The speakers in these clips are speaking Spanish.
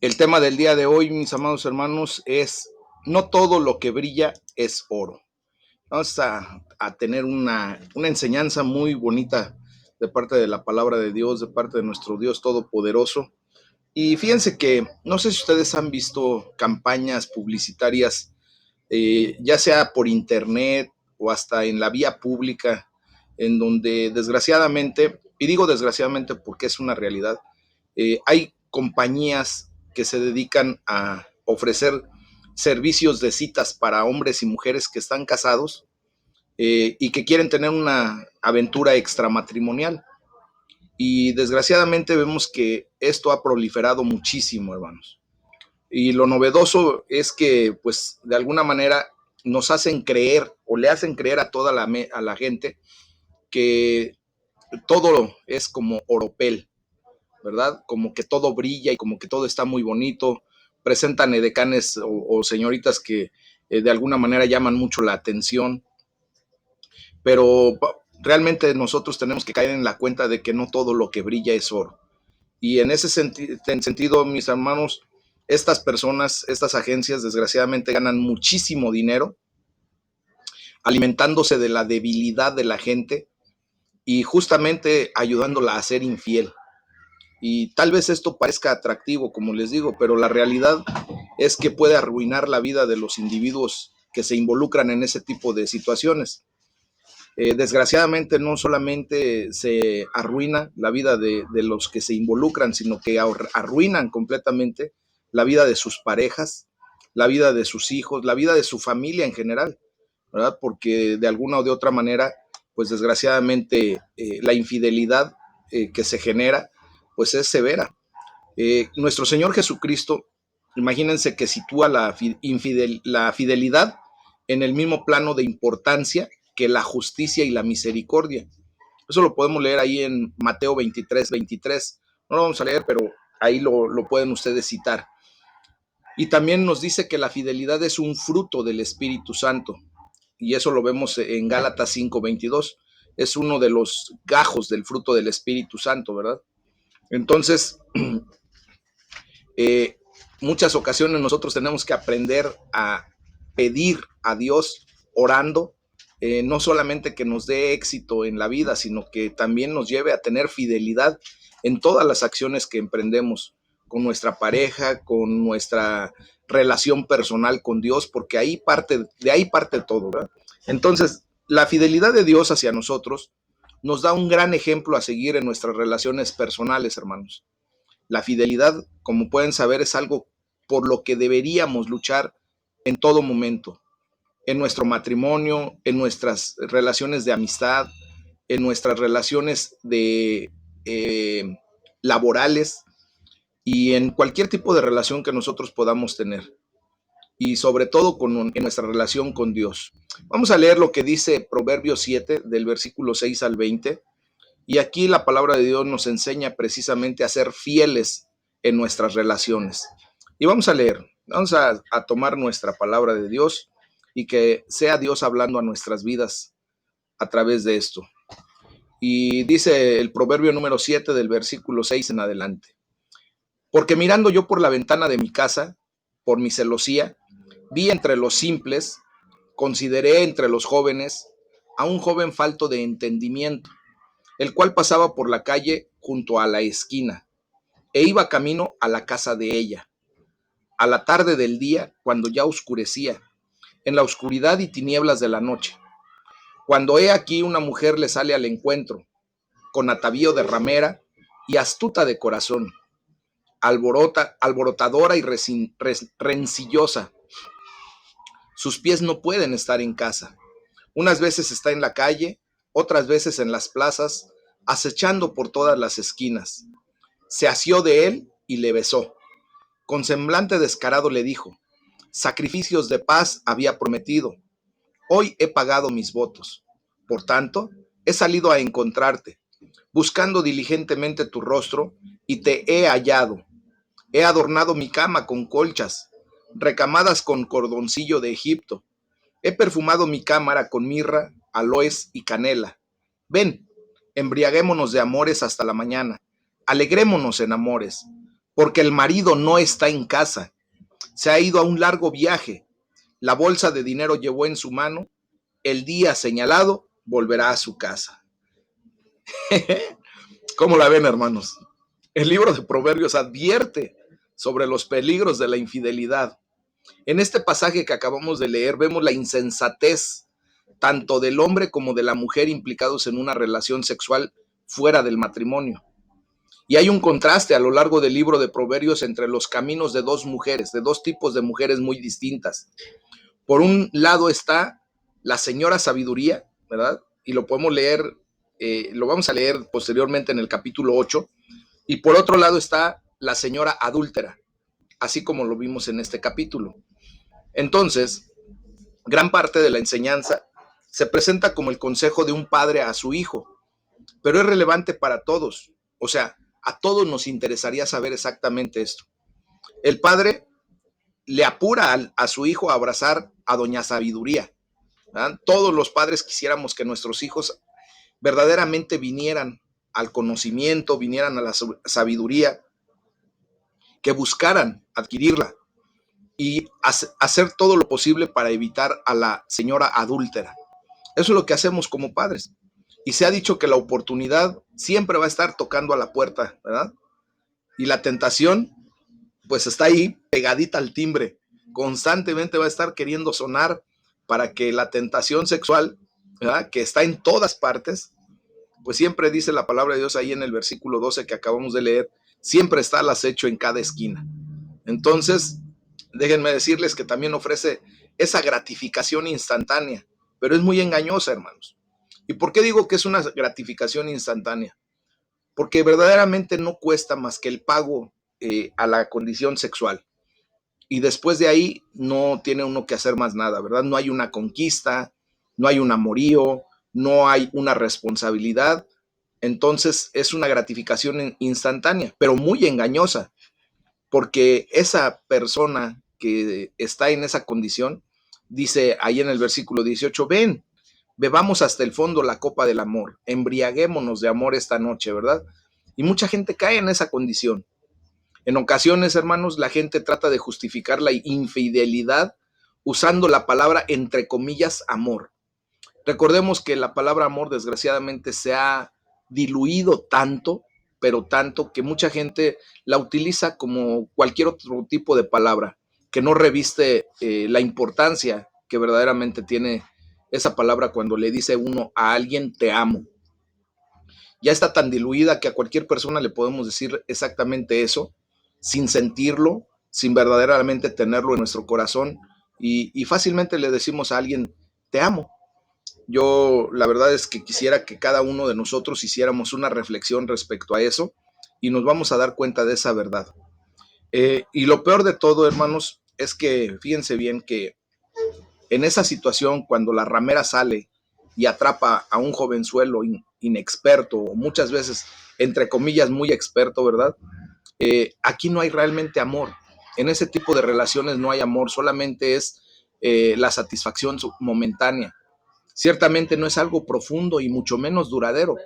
El tema del día de hoy, mis amados hermanos, es no todo lo que brilla es oro. Vamos a tener una enseñanza muy bonita de parte de la palabra de Dios, de parte de nuestro Dios Todopoderoso. Y fíjense que no sé si ustedes han visto campañas publicitarias, ya sea por internet o hasta en la vía pública, en donde desgraciadamente, y digo desgraciadamente porque es una realidad, hay compañías que se dedican a ofrecer servicios de citas para hombres y mujeres que están casados y que quieren tener una aventura extramatrimonial. Y desgraciadamente vemos que esto ha proliferado muchísimo, hermanos. Y lo novedoso es que, pues, de alguna manera nos hacen creer o le hacen creer a toda a la gente que todo es como oropel, ¿verdad? Como que todo brilla y como que todo está muy bonito. Presentan edecanes o señoritas que de alguna manera llaman mucho la atención, pero realmente nosotros tenemos que caer en la cuenta de que no todo lo que brilla es oro. Y en ese sentido, mis hermanos, estas personas, estas agencias, desgraciadamente ganan muchísimo dinero alimentándose de la debilidad de la gente y justamente ayudándola a ser infiel. Y tal vez esto parezca atractivo, como les digo, pero la realidad es que puede arruinar la vida de los individuos que se involucran en ese tipo de situaciones. Desgraciadamente no solamente se arruina la vida de los que se involucran, sino que arruinan completamente la vida de sus parejas, la vida de sus hijos, la vida de su familia en general, ¿verdad? Porque de alguna o de otra manera, pues desgraciadamente la infidelidad que se genera, pues es severa. Nuestro Señor Jesucristo, imagínense que sitúa la fidelidad en el mismo plano de importancia que la justicia y la misericordia. Eso lo podemos leer ahí en Mateo 23:23. No lo vamos a leer, pero ahí lo pueden ustedes citar. Y también nos dice que la fidelidad es un fruto del Espíritu Santo. Y eso lo vemos en Gálatas 5:22. Es uno de los gajos del fruto del Espíritu Santo, ¿verdad? Entonces, Eh, muchas ocasiones nosotros tenemos que aprender a pedir a Dios orando, no solamente que nos dé éxito en la vida, sino que también nos lleve a tener fidelidad en todas las acciones que emprendemos con nuestra pareja, con nuestra relación personal con Dios, porque de ahí parte todo, ¿verdad? Entonces, la fidelidad de Dios hacia nosotros nos da un gran ejemplo a seguir en nuestras relaciones personales, hermanos. La fidelidad, como pueden saber, es algo por lo que deberíamos luchar en todo momento, en nuestro matrimonio, en nuestras relaciones de amistad, en nuestras relaciones eh, laborales y en cualquier tipo de relación que nosotros podamos tener. Y sobre todo en nuestra relación con Dios. Vamos a leer lo que dice Proverbios 7, del versículo 6 al 20. Y aquí la palabra de Dios nos enseña precisamente a ser fieles en nuestras relaciones. Y vamos a leer, vamos a tomar nuestra palabra de Dios y que sea Dios hablando a nuestras vidas a través de esto. Y dice el proverbio número 7 del versículo 6 en adelante. Porque mirando yo por la ventana de mi casa, por mi celosía, vi entre los simples, consideré entre los jóvenes a un joven falto de entendimiento, el cual pasaba por la calle junto a la esquina, e iba camino a la casa de ella, a la tarde del día, cuando ya oscurecía, en la oscuridad y tinieblas de la noche, cuando he aquí una mujer le sale al encuentro, con atavío de ramera y astuta de corazón, alborotadora y rencillosa. Sus pies no pueden estar en casa. Unas veces está en la calle, otras veces en las plazas, acechando por todas las esquinas. Se asió de él y le besó. Con semblante descarado le dijo: sacrificios de paz había prometido. Hoy he pagado mis votos. Por tanto, he salido a encontrarte, buscando diligentemente tu rostro, y te he hallado. He adornado mi cama con colchas, recamadas con cordoncillo de Egipto. He perfumado mi cámara con mirra, aloes y canela. Ven, embriaguémonos de amores hasta la mañana. Alegrémonos en amores. porque el marido no está en casa, se ha ido a un largo viaje, la bolsa de dinero llevó en su mano, el día señalado volverá a su casa. ¿Cómo la ven, hermanos? El libro de Proverbios advierte sobre los peligros de la infidelidad. En este pasaje que acabamos de leer vemos la insensatez tanto del hombre como de la mujer implicados en una relación sexual fuera del matrimonio. Y hay un contraste a lo largo del libro de Proverbios entre los caminos de dos mujeres, de dos tipos de mujeres muy distintas. Por un lado está la señora sabiduría, ¿verdad? Y lo podemos leer, lo vamos a leer posteriormente en el capítulo 8. Y por otro lado está la señora adúltera, así como lo vimos en este capítulo. Entonces, gran parte de la enseñanza se presenta como el consejo de un padre a su hijo, pero es relevante para todos. O sea, a todos nos interesaría saber exactamente esto. El padre le apura a su hijo a abrazar a doña sabiduría, ¿verdad? Todos los padres quisiéramos que nuestros hijos verdaderamente vinieran al conocimiento, vinieran a la sabiduría, que buscaran adquirirla y hacer todo lo posible para evitar a la señora adúltera. Eso es lo que hacemos como padres. Y se ha dicho que la oportunidad siempre va a estar tocando a la puerta, ¿verdad? Y la tentación, pues está ahí pegadita al timbre. Constantemente va a estar queriendo sonar para que la tentación sexual, ¿verdad?, que está en todas partes, pues siempre dice la palabra de Dios ahí en el versículo 12 que acabamos de leer, siempre está al acecho en cada esquina. Entonces, déjenme decirles que también ofrece esa gratificación instantánea, pero es muy engañosa, hermanos. ¿Y por qué digo que es una gratificación instantánea? Porque verdaderamente no cuesta más que el pago a la condición sexual. Y después de ahí no tiene uno que hacer más nada, ¿verdad? No hay una conquista, no hay un amorío, no hay una responsabilidad. Entonces es una gratificación instantánea, pero muy engañosa, porque esa persona que está en esa condición, dice ahí en el versículo 18, ven, bebamos hasta el fondo la copa del amor, embriaguémonos de amor esta noche, ¿verdad? Y mucha gente cae en esa condición. En ocasiones, hermanos, la gente trata de justificar la infidelidad usando la palabra, entre comillas, amor. Recordemos que la palabra amor, desgraciadamente, se ha diluido tanto, pero tanto, que mucha gente la utiliza como cualquier otro tipo de palabra, que no reviste la importancia que verdaderamente tiene esa palabra cuando le dice uno a alguien te amo. Ya está tan diluida que a cualquier persona le podemos decir exactamente eso, sin sentirlo, sin verdaderamente tenerlo en nuestro corazón, y fácilmente le decimos a alguien te amo. Yo la verdad es que quisiera que cada uno de nosotros hiciéramos una reflexión respecto a eso y nos vamos a dar cuenta de esa verdad. Y lo peor de todo, hermanos, es que fíjense bien que en esa situación, cuando la ramera sale y atrapa a un jovenzuelo inexperto, o muchas veces, entre comillas, muy experto, ¿verdad? Aquí no hay realmente amor. En ese tipo de relaciones no hay amor, solamente es la satisfacción momentánea. Ciertamente no es algo profundo y mucho menos duradero.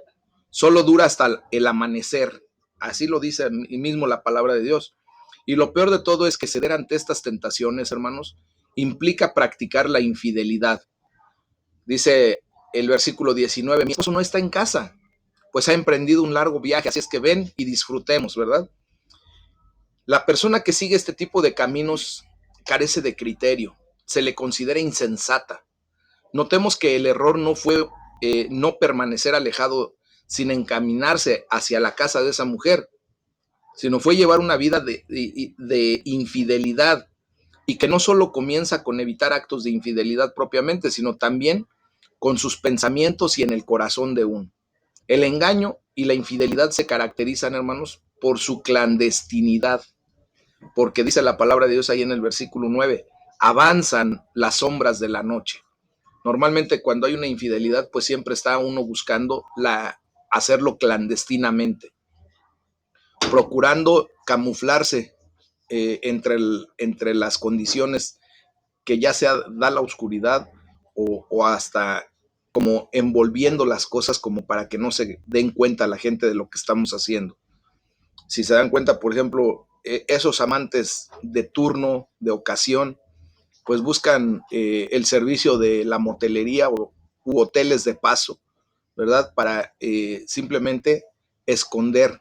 Solo dura hasta el amanecer. Así lo dice mismo la palabra de Dios. Y lo peor de todo es que ceder ante estas tentaciones, hermanos, implica practicar la infidelidad. Dice el versículo 19, mi esposo no está en casa, pues ha emprendido un largo viaje, así es que ven y disfrutemos, ¿verdad? La persona que sigue este tipo de caminos carece de criterio, se le considera insensata. Notemos que el error no fue no permanecer alejado sin encaminarse hacia la casa de esa mujer, sino fue llevar una vida de infidelidad, y que no solo comienza con evitar actos de infidelidad propiamente, sino también con sus pensamientos y en el corazón de uno. El engaño y la infidelidad se caracterizan, hermanos, por su clandestinidad, porque dice la palabra de Dios ahí en el versículo 9, avanzan las sombras de la noche. Normalmente cuando hay una infidelidad, pues siempre está uno buscando hacerlo clandestinamente, procurando camuflarse entre las condiciones que ya sea da la oscuridad o hasta como envolviendo las cosas como para que no se den cuenta la gente de lo que estamos haciendo. Si se dan cuenta, por ejemplo, esos amantes de turno, de ocasión, pues buscan el servicio de la motelería u hoteles de paso, ¿verdad? Para simplemente esconder,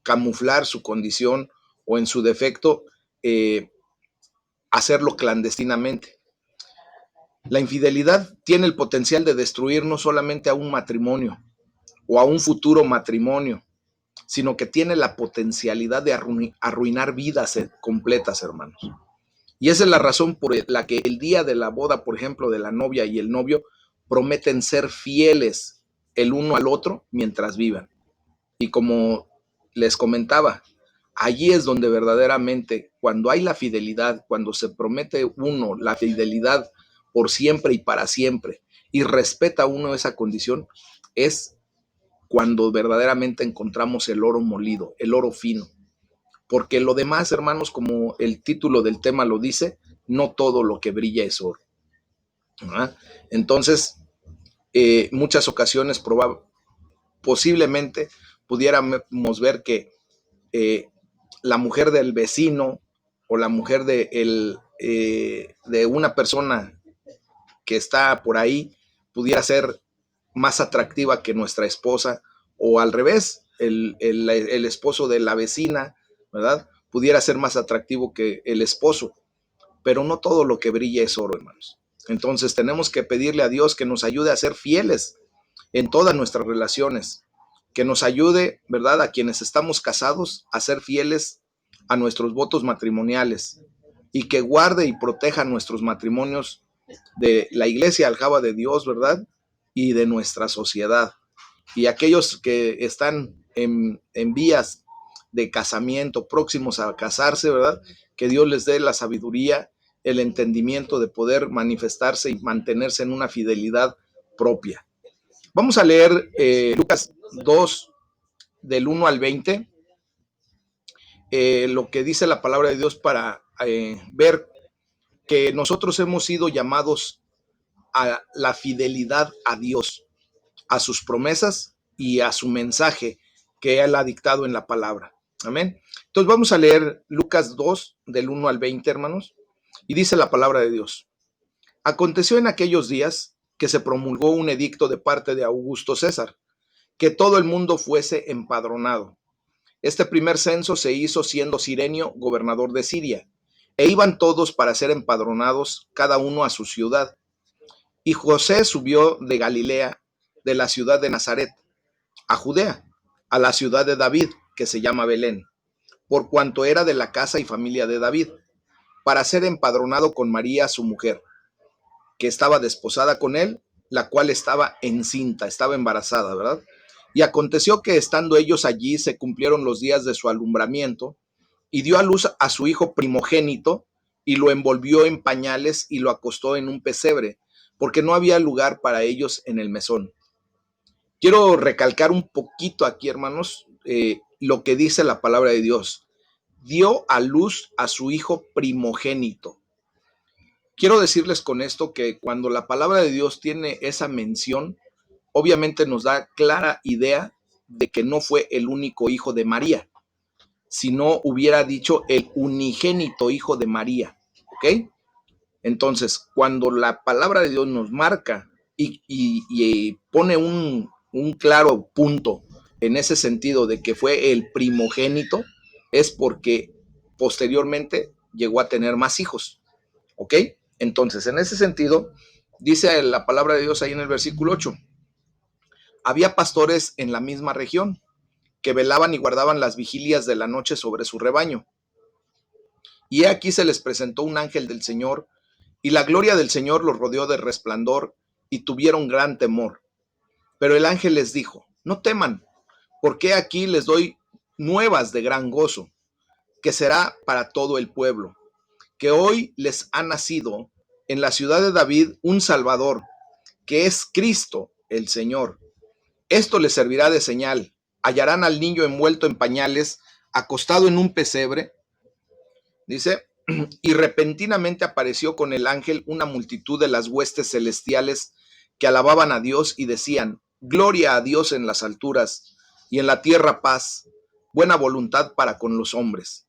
camuflar su condición o en su defecto, hacerlo clandestinamente. La infidelidad tiene el potencial de destruir no solamente a un matrimonio o a un futuro matrimonio, sino que tiene la potencialidad de arruinar vidas completas, hermanos. Y esa es la razón por la que el día de la boda, por ejemplo, de la novia y el novio, prometen ser fieles el uno al otro mientras vivan. Y como les comentaba, allí es donde verdaderamente, cuando hay la fidelidad, cuando se promete uno la fidelidad por siempre y para siempre, y respeta uno esa condición, es cuando verdaderamente encontramos el oro molido, el oro fino. Porque lo demás, hermanos, como el título del tema lo dice, no todo lo que brilla es oro. ¿Verdad? Entonces, muchas ocasiones posiblemente pudiéramos ver que la mujer del vecino o la mujer de una persona que está por ahí pudiera ser más atractiva que nuestra esposa, o al revés, el esposo de la vecina, ¿verdad? Pudiera ser más atractivo que el esposo, pero no todo lo que brilla es oro, hermanos. Entonces tenemos que pedirle a Dios que nos ayude a ser fieles en todas nuestras relaciones, que nos ayude, ¿verdad?, a quienes estamos casados a ser fieles a nuestros votos matrimoniales y que guarde y proteja nuestros matrimonios de la iglesia aljaba de Dios, ¿verdad?, y de nuestra sociedad. Y aquellos que están en vías de casamiento, próximos a casarse, ¿verdad?, que Dios les dé la sabiduría, el entendimiento de poder manifestarse y mantenerse en una fidelidad propia. Vamos a leer Lucas 2, del 1 al 20, lo que dice la palabra de Dios para ver que nosotros hemos sido llamados a la fidelidad a Dios, a sus promesas y a su mensaje que Él ha dictado en la palabra. Amén. Entonces vamos a leer Lucas 2, del 1 al 20, hermanos, y dice la palabra de Dios. Aconteció en aquellos días que se promulgó un edicto de parte de Augusto César, que todo el mundo fuese empadronado. Este primer censo se hizo siendo Cirenio gobernador de Siria, e iban todos para ser empadronados, cada uno a su ciudad. Y José subió de Galilea, de la ciudad de Nazaret, a Judea, a la ciudad de David, que se llama Belén, por cuanto era de la casa y familia de David, para ser empadronado con María, su mujer, que estaba desposada con él, la cual estaba encinta, estaba embarazada, ¿verdad? Y aconteció que estando ellos allí se cumplieron los días de su alumbramiento, y dio a luz a su hijo primogénito, y lo envolvió en pañales y lo acostó en un pesebre, porque no había lugar para ellos en el mesón. Quiero recalcar un poquito aquí, hermanos, lo que dice la palabra de Dios. Dio a luz a su hijo primogénito. Quiero decirles con esto que cuando la palabra de Dios tiene esa mención, obviamente nos da clara idea de que no fue el único hijo de María, sino hubiera dicho el unigénito hijo de María, ¿ok? Entonces, cuando la palabra de Dios nos marca y pone un claro punto en ese sentido de que fue el primogénito, es porque posteriormente llegó a tener más hijos, ¿ok? Entonces, en ese sentido, dice la palabra de Dios ahí en el versículo 8, había pastores en la misma región que velaban y guardaban las vigilias de la noche sobre su rebaño. Y aquí se les presentó un ángel del Señor, y la gloria del Señor los rodeó de resplandor, y tuvieron gran temor. Pero el ángel les dijo, no teman, porque aquí les doy nuevas de gran gozo, que será para todo el pueblo, que hoy les ha nacido en la ciudad de David un Salvador, que es Cristo el Señor. Esto les servirá de señal. Hallarán al niño envuelto en pañales, acostado en un pesebre. Dice, y repentinamente apareció con el ángel una multitud de las huestes celestiales que alababan a Dios y decían, gloria a Dios en las alturas y en la tierra paz, buena voluntad para con los hombres.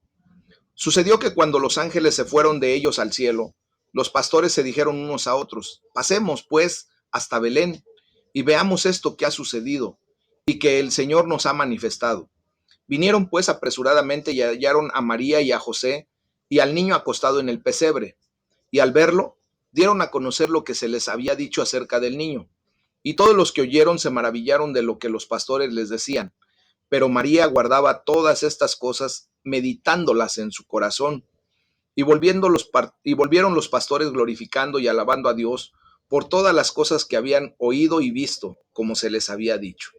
Sucedió que cuando los ángeles se fueron de ellos al cielo, los pastores se dijeron unos a otros: pasemos pues hasta Belén y veamos esto que ha sucedido y que el Señor nos ha manifestado. Vinieron pues apresuradamente y hallaron a María y a José y al niño acostado en el pesebre, y al verlo dieron a conocer lo que se les había dicho acerca del niño. Y todos los que oyeron se maravillaron de lo que los pastores les decían. Pero María guardaba todas estas cosas, meditándolas en su corazón. Y volvieron los pastores glorificando y alabando a Dios por todas las cosas que habían oído y visto, como se les había dicho.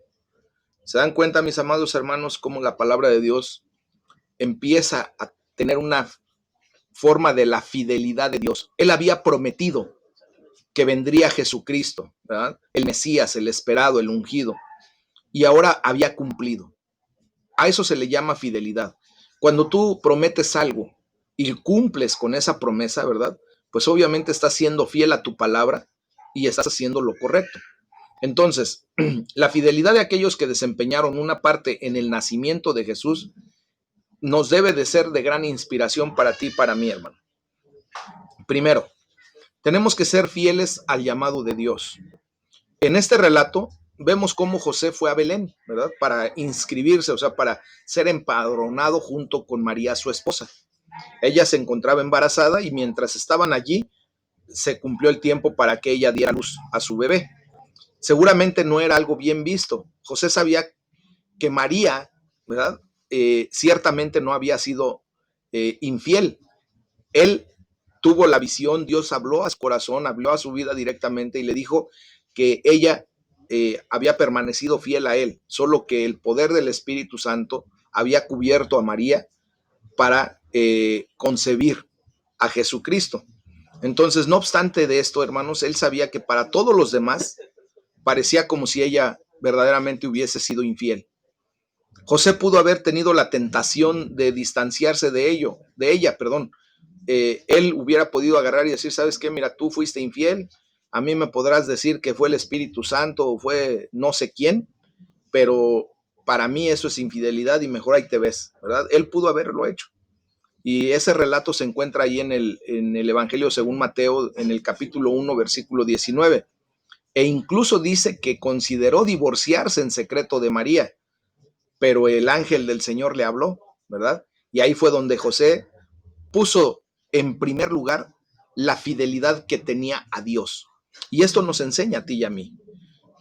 ¿Se dan cuenta, mis amados hermanos, cómo la palabra de Dios empieza a tener una forma de la fidelidad de Dios? Él había prometido que vendría Jesucristo, ¿verdad? El Mesías, el esperado, el ungido, y ahora había cumplido. A eso se le llama fidelidad. Cuando tú prometes algo y cumples con esa promesa, ¿verdad? Pues obviamente estás siendo fiel a tu palabra y estás haciendo lo correcto. Entonces, la fidelidad de aquellos que desempeñaron una parte en el nacimiento de Jesús nos debe de ser de gran inspiración para ti y para mí, hermano. Primero, tenemos que ser fieles al llamado de Dios. En este relato vemos cómo José fue a Belén, ¿verdad? Para inscribirse, o sea, para ser empadronado junto con María, su esposa. Ella se encontraba embarazada y mientras estaban allí, se cumplió el tiempo para que ella diera luz a su bebé. Seguramente no era algo bien visto. José sabía que María, ¿verdad? Ciertamente no había sido infiel. Él tuvo la visión, Dios habló a su corazón, habló a su vida directamente y le dijo que ella había permanecido fiel a él, solo que el poder del Espíritu Santo había cubierto a María para concebir a Jesucristo. Entonces, no obstante de esto, hermanos, él sabía que para todos los demás parecía como si ella verdaderamente hubiese sido infiel. José pudo haber tenido la tentación de distanciarse de ella, perdón. Él hubiera podido agarrar y decir: ¿sabes qué? Mira, tú fuiste infiel, a mí me podrás decir que fue el Espíritu Santo o fue no sé quién, pero para mí eso es infidelidad y mejor ahí te ves, ¿verdad? Él pudo haberlo hecho. Y ese relato se encuentra ahí en el Evangelio según Mateo, en el capítulo 1, versículo 19. E incluso dice que consideró divorciarse en secreto de María, pero el ángel del Señor le habló, ¿verdad? Y ahí fue donde José puso en primer lugar la fidelidad que tenía a Dios. Y esto nos enseña a ti y a mí.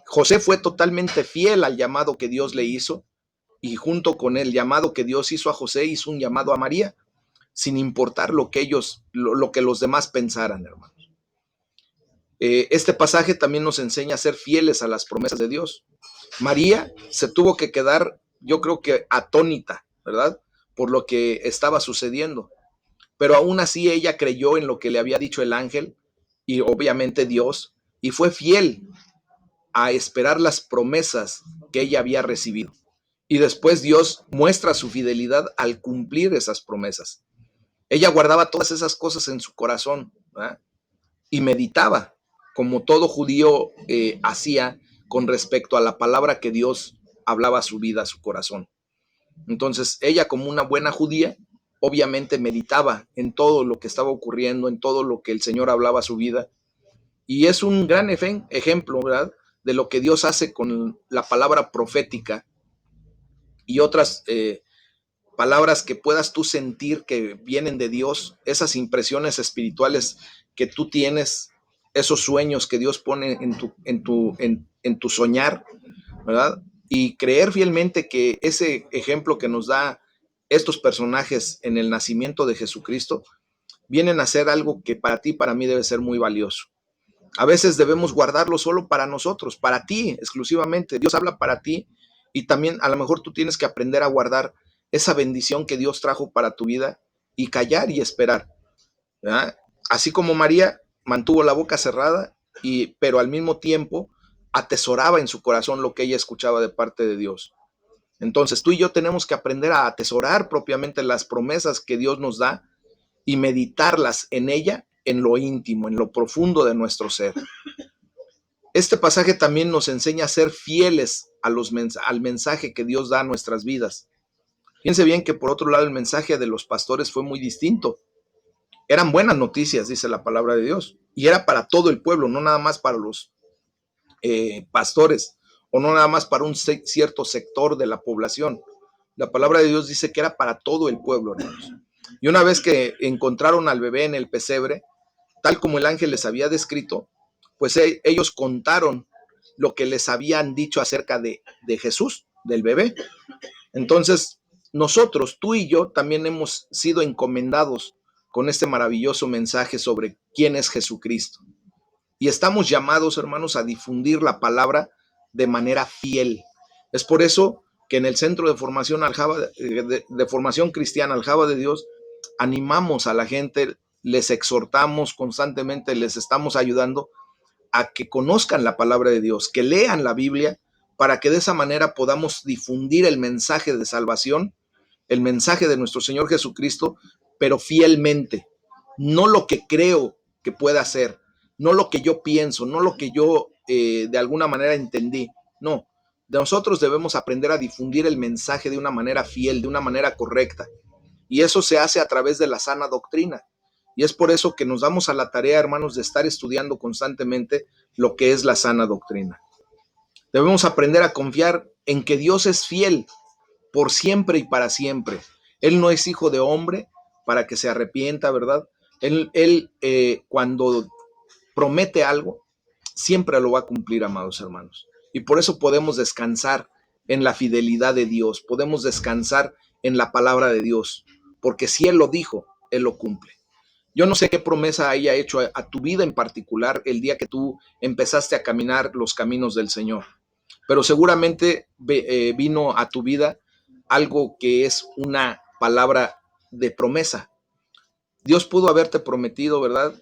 José fue totalmente fiel al llamado que Dios le hizo, y junto con el llamado que Dios hizo a José, hizo un llamado a María, sin importar lo que lo que los demás pensaran, hermanos. Este pasaje también nos enseña a ser fieles a las promesas de Dios. María se tuvo que quedar, yo creo que atónita, ¿verdad? Por lo que estaba sucediendo. Pero aún así ella creyó en lo que le había dicho el ángel y obviamente Dios, y fue fiel a esperar las promesas que ella había recibido. Y después Dios muestra su fidelidad al cumplir esas promesas. Ella guardaba todas esas cosas en su corazón, ¿verdad? Y meditaba, como todo judío hacía con respecto a la palabra que Dios hablaba a su vida, a su corazón. Entonces, ella, como una buena judía, obviamente meditaba en todo lo que estaba ocurriendo, en todo lo que el Señor hablaba a su vida. Y es un gran ejemplo, ¿verdad?, de lo que Dios hace con la palabra profética y otras palabras que puedas tú sentir que vienen de Dios, esas impresiones espirituales que tú tienes, esos sueños que Dios pone en tu soñar, ¿verdad? Y creer fielmente que ese ejemplo que nos da estos personajes en el nacimiento de Jesucristo vienen a ser algo que para ti, para mí debe ser muy valioso. A veces debemos guardarlo solo para nosotros, para ti exclusivamente. Dios habla para ti y también a lo mejor tú tienes que aprender a guardar esa bendición que Dios trajo para tu vida y callar y esperar, ¿verdad? Así como María mantuvo la boca cerrada, pero al mismo tiempo atesoraba en su corazón lo que ella escuchaba de parte de Dios. Entonces tú y yo tenemos que aprender a atesorar propiamente las promesas que Dios nos da y meditarlas en ella, en lo íntimo, en lo profundo de nuestro ser. Este pasaje también nos enseña a ser fieles al mensaje que Dios da a nuestras vidas. Fíjense bien que por otro lado el mensaje de los pastores fue muy distinto. Eran buenas noticias, dice la palabra de Dios, y era para todo el pueblo, no nada más para los pastores, o no nada más para un cierto sector de la población. La palabra de Dios dice que era para todo el pueblo, hermanos. Y una vez que encontraron al bebé en el pesebre, tal como el ángel les había descrito, pues ellos contaron lo que les habían dicho acerca de Jesús, del bebé. Entonces, nosotros, tú y yo, también hemos sido encomendados con este maravilloso mensaje sobre quién es Jesucristo. Y estamos llamados, hermanos, a difundir la palabra de manera fiel. Es por eso que en el Centro de Formación Aljaba, de Formación Cristiana Aljaba de Dios, animamos a la gente, les exhortamos constantemente, les estamos ayudando a que conozcan la palabra de Dios, que lean la Biblia, para que de esa manera podamos difundir el mensaje de salvación, el mensaje de nuestro Señor Jesucristo, pero fielmente, no lo que creo que pueda hacer, no lo que yo pienso, no lo que yo de alguna manera entendí, no. De nosotros debemos aprender a difundir el mensaje de una manera fiel, de una manera correcta. Y eso se hace a través de la sana doctrina. Y es por eso que nos damos a la tarea, hermanos, de estar estudiando constantemente lo que es la sana doctrina. Debemos aprender a confiar en que Dios es fiel por siempre y para siempre. Él no es hijo de hombre para que se arrepienta, ¿verdad? Él cuando promete algo, siempre lo va a cumplir, amados hermanos. Y por eso podemos descansar en la fidelidad de Dios, podemos descansar en la palabra de Dios, porque si Él lo dijo, Él lo cumple. Yo no sé qué promesa haya hecho a tu vida en particular el día que tú empezaste a caminar los caminos del Señor, pero seguramente vino a tu vida algo que es una palabra de promesa. Dios pudo haberte prometido, ¿verdad?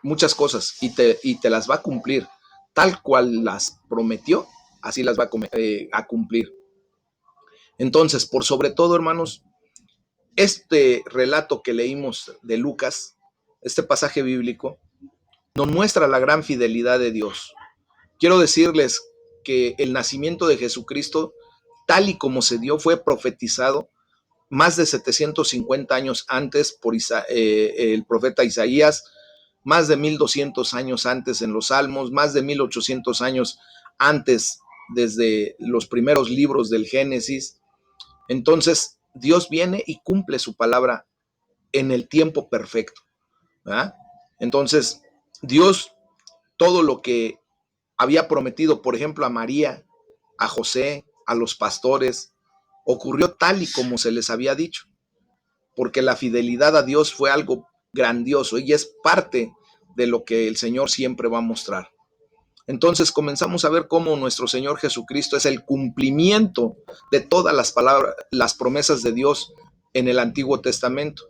Muchas cosas y te las va a cumplir. Tal cual las prometió, así las va a cumplir. Entonces, por sobre todo, hermanos, este relato que leímos de Lucas, este pasaje bíblico, nos muestra la gran fidelidad de Dios. Quiero decirles que el nacimiento de Jesucristo, tal y como se dio, fue profetizado más de 750 años antes por el profeta Isaías, más de 1200 años antes en los Salmos, más de 1800 años antes desde los primeros libros del Génesis. Entonces, Dios viene y cumple su palabra en el tiempo perfecto, ¿verdad? Entonces, Dios, todo lo que había prometido, por ejemplo, a María, a José, a los pastores, ocurrió tal y como se les había dicho, porque la fidelidad a Dios fue algo grandioso y es parte de lo que el Señor siempre va a mostrar. Entonces comenzamos a ver cómo nuestro Señor Jesucristo es el cumplimiento de todas las palabras, las promesas de Dios en el Antiguo Testamento.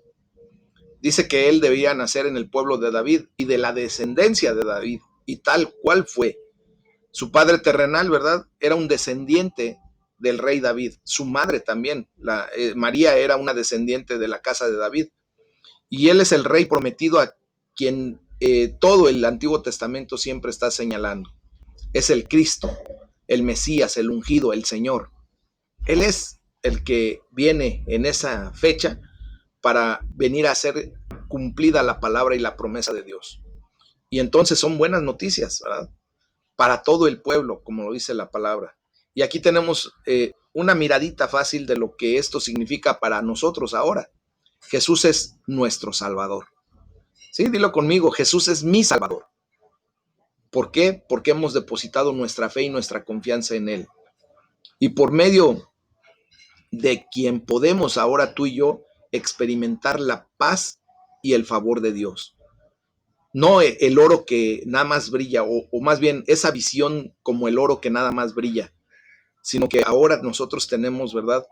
Dice que Él debía nacer en el pueblo de David y de la descendencia de David, y tal cual fue. Su padre terrenal, ¿verdad? Era un descendiente del rey David. Su madre también, María, era una descendiente de la casa de David. Y él es el rey prometido a quien todo el Antiguo Testamento siempre está señalando. Es el Cristo, el Mesías, el ungido, el Señor. Él es el que viene en esa fecha para venir a hacer cumplida la palabra y la promesa de Dios. Y entonces son buenas noticias, ¿verdad? Para todo el pueblo, como lo dice la palabra. Y aquí tenemos una miradita fácil de lo que esto significa para nosotros ahora. Jesús es nuestro Salvador. Sí, dilo conmigo, Jesús es mi Salvador. ¿Por qué? Porque hemos depositado nuestra fe y nuestra confianza en Él. Y por medio de quien podemos ahora tú y yo experimentar la paz y el favor de Dios. No el oro que nada más brilla, o más bien esa visión como el oro que nada más brilla, sino que ahora nosotros tenemos, ¿verdad?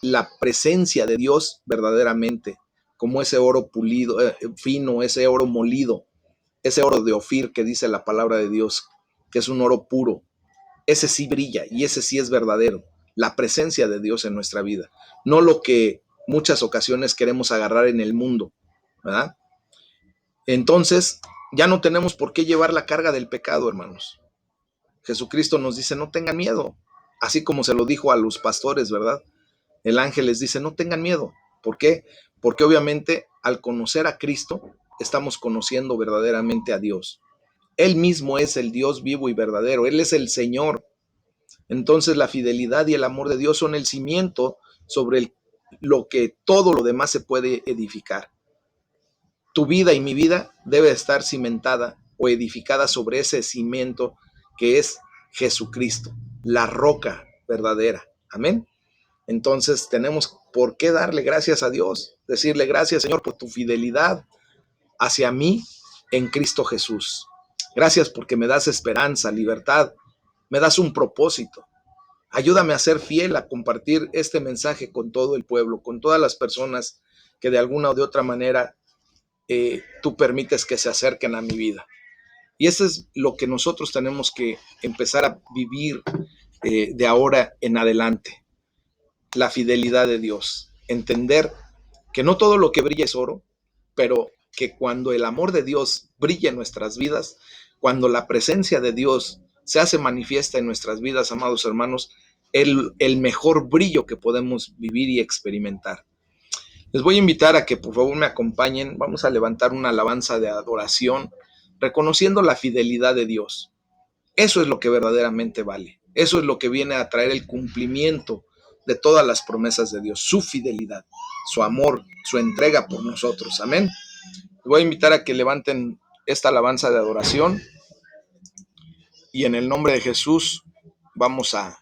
La presencia de Dios verdaderamente, como ese oro pulido, fino, ese oro molido, ese oro de Ofir que dice la palabra de Dios, que es un oro puro. Ese sí brilla y ese sí es verdadero, la presencia de Dios en nuestra vida, no lo que muchas ocasiones queremos agarrar en el mundo, ¿verdad? Entonces, ya no tenemos por qué llevar la carga del pecado, hermanos. Jesucristo nos dice, no tengan miedo, así como se lo dijo a los pastores, ¿verdad? El ángel les dice, no tengan miedo. ¿Por qué? Porque obviamente al conocer a Cristo, estamos conociendo verdaderamente a Dios. Él mismo es el Dios vivo y verdadero. Él es el Señor. Entonces la fidelidad y el amor de Dios son el cimiento sobre lo que todo lo demás se puede edificar. Tu vida y mi vida debe estar cimentada o edificada sobre ese cimiento que es Jesucristo, la roca verdadera. Amén. Entonces tenemos por qué darle gracias a Dios, decirle gracias, Señor, por tu fidelidad hacia mí en Cristo Jesús. Gracias porque me das esperanza, libertad, me das un propósito. Ayúdame a ser fiel, a compartir este mensaje con todo el pueblo, con todas las personas que de alguna o de otra manera tú permites que se acerquen a mi vida. Y eso es lo que nosotros tenemos que empezar a vivir de ahora en adelante. La fidelidad de Dios. Entender que no todo lo que brilla es oro, pero que cuando el amor de Dios brilla en nuestras vidas, cuando la presencia de Dios se hace manifiesta en nuestras vidas, amados hermanos, el mejor brillo que podemos vivir y experimentar. Les voy a invitar a que por favor me acompañen. Vamos a levantar una alabanza de adoración, reconociendo la fidelidad de Dios. Eso es lo que verdaderamente vale. Eso es lo que viene a traer el cumplimiento de todas las promesas de Dios, su fidelidad, su amor, su entrega por nosotros. Amén. Les voy a invitar a que levanten esta alabanza de adoración y en el nombre de Jesús vamos a